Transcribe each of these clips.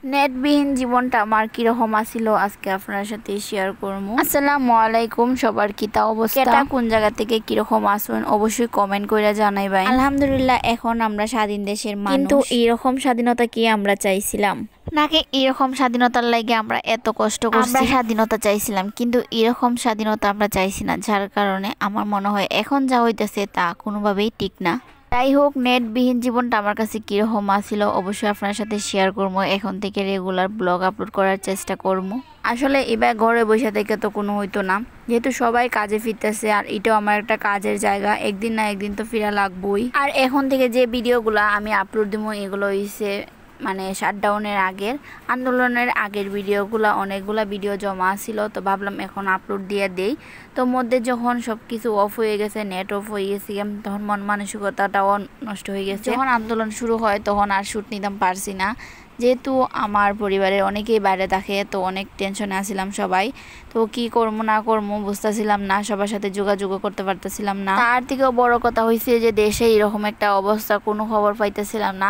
নেটবিহীন জীবনটা আমার কিরকম আছিল আজকে আপনার সাথে শেয়ার করবো। আসসালামু আলাইকুম, সবার কি তা অবস্থা, এটা কোন জায়গা থেকে কিরকম আসুন অবশ্যই কমেন্ট করে জানাইবেন। আলহামদুলিল্লাহ এখন আমরা স্বাধীন দেশের মানুষ, কিন্তু এইরকম স্বাধীনতা কি আমরা চাইছিলাম নাকি এরকম স্বাধীনতার লাগে আমরা এত কষ্ট করছি? আমরা স্বাধীনতা চাইছিলাম, কিন্তু এরকম স্বাধীনতা আমরা চাইছি না, যার কারণে আমার মনে হয় এখন যা হইতেছে তা কোনোভাবেই ঠিক না। যাই হোক, নেটবিহীন জীবনটা আমার কাছে কীরকম আসছিল অবশ্যই আপনার সাথে শেয়ার করবো। এখন থেকে রেগুলার ব্লগ আপলোড করার চেষ্টা করবো। আসলে এবার ঘরে বসে থেকে তো কোনো হইতো না, যেহেতু সবাই কাজে ফিরতেছে আর এটাও আমার একটা কাজের জায়গা, একদিন না একদিন তো ফিরা লাগবই। আর এখন থেকে যে ভিডিওগুলো আমি আপলোড দিব এগুলো হইছে মানে শাটডাউনের আগের, আন্দোলনের আগের ভিডিওগুলো, অনেকগুলো ভিডিও জমা ছিল, তো ভাবলাম এখন আপলোড দিয়ে দেই। তো মধ্যে যখন সব কিছু অফ হয়ে গেছে, নেট অফ হয়ে গেছে, তখন মন মানসিকতাটাও নষ্ট হয়ে গেছে। যখন আন্দোলন শুরু হয় তখন আর শ্যুট নিতাম পারছি না, যেহেতু আমার পরিবারের অনেকেই বাইরে থাকে, তো অনেক টেনশনে আসছিলাম সবাই। তো কি করবো না করবো বুঝতেছিলাম না, সবার সাথে যোগাযোগ করতে পারতেছিলাম না। তার থেকেও বড় কথা হয়েছে যে দেশে এরকম একটা অবস্থা, কোনো খবর পাইতেছিলাম না।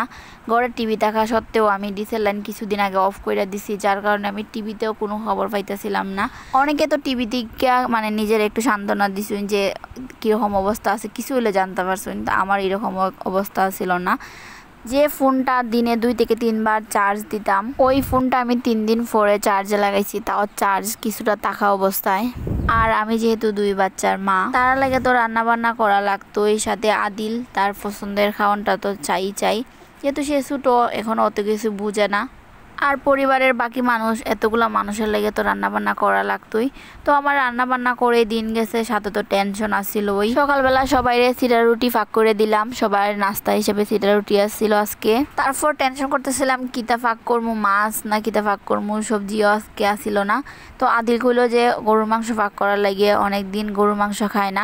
ঘরে টিভি থাকা সত্ত্বেও আমি ডিসের লাইন কিছুদিন আগে অফ করে দিছি, যার কারণে আমি টিভিতেও কোনো খবর পাইতেছিলাম না। অনেকে তো টিভি থেকে মানে নিজের একটু সান্ত্বনা দিছেন যে কীরকম অবস্থা আছে, কিছু হলে জানতে পারছেন, তো আমার এরকম অবস্থা ছিল না। যে ফোনটা দিনে 2 থেকে 3 বার চার্জ দিতাম, ওই ফোনটা আমি 3 দিন পরে চার্জে লাগাইছি, তাও চার্জ কিছুটা থাকা অবস্থায়। আর আমি যেহেতু 2 বাচ্চার মা, তার লাগে তো রান্না বান্না করা লাগতো, এই সাথে আদিল তার পছন্দের খাওয়ানটা তো চাই, যেহেতু সে ছোটো এখন অত কিছু বুঝে না। আর পরিবারের বাকি মানুষ, এতগুলা মানুষের লেগে তো রান্নাবান্না করা লাগতোই। তো আমার রান্নাবান্না করে দিন গেছে, সাথে তো টেনশন আসছিল। ওই সকালবেলা সবাই সিরা রুটি ফাঁক করে দিলাম, সবার নাস্তা হিসেবে সিরা রুটি আসছিল আজকে। তারপর টেনশন করতেছিলাম কিতা ফাঁক করবো, মাছ না কিতা ফাঁক করবো, সবজিও আজকে আসছিল না। তো আদিল কইলো যে গরুর মাংস ফাঁক করার লাগে, অনেক দিন গরুর মাংস খায় না,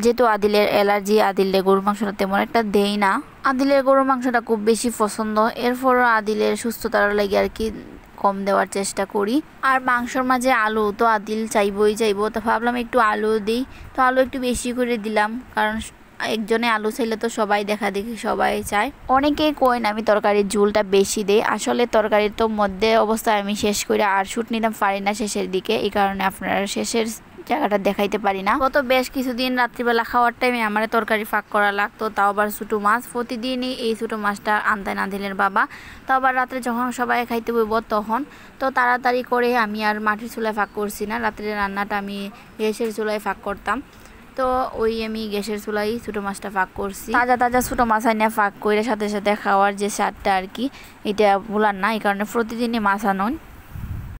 যেহেতু আদিলের অ্যালার্জি, আদিলে গরুর মাংসটা তেমন একটা দেই না। আদিলের গরুর মাংসটা খুব বেশি পছন্দ, এরপরও আদিলের সুস্থতার লাগে আর কি কম দেওয়ার চেষ্টা করি। আর মাংসর মাঝে আলু তো আদিল চাইবো, তো ভাবলাম একটু আলু দিই, তো আলু একটু বেশি করে দিলাম, কারণ একজনে আলু চাইলে তো সবাই দেখা দেখি সবাই চায়। অনেকেই কই না আমি তরকারির ঝোলটা বেশি দেই, আসলে তরকারির তো মধ্যে অবস্থায় আমি শেষ করে আর শ্যুট নিতাম পারি না শেষের দিকে, এই কারণে আপনারা শেষের জায়গাটা দেখাইতে পারি না। গত বেশ কিছুদিন রাত্রিবেলা খাওয়ার টাইমে আমার তরকারি ফাঁক করা লাগতো, তাও আবার ছোটো মাছ, প্রতিদিনই এই ছোটো মাছটা আনতেন আদিলের বাবা। তাও আবার রাত্রে যখন সবাই খাইতে বইব তখন তো তাড়াতাড়ি করে আমি আর মাটির চুলায় ফাঁক করছি না, রাত্রে রান্নাটা আমি গ্যাসের চুলায় ফাঁক করতাম। তো ওই আমি গ্যাসের চুলাই ছোটো মাছটা ফাঁক করছি, তাজা ছোটো মাছ আনিয়ে ফাঁক করে সাথে সাথে খাওয়ার যে স্বাদটা আর কি, এটা ভুলার না, এই কারণে প্রতিদিনই মাছ আনুন।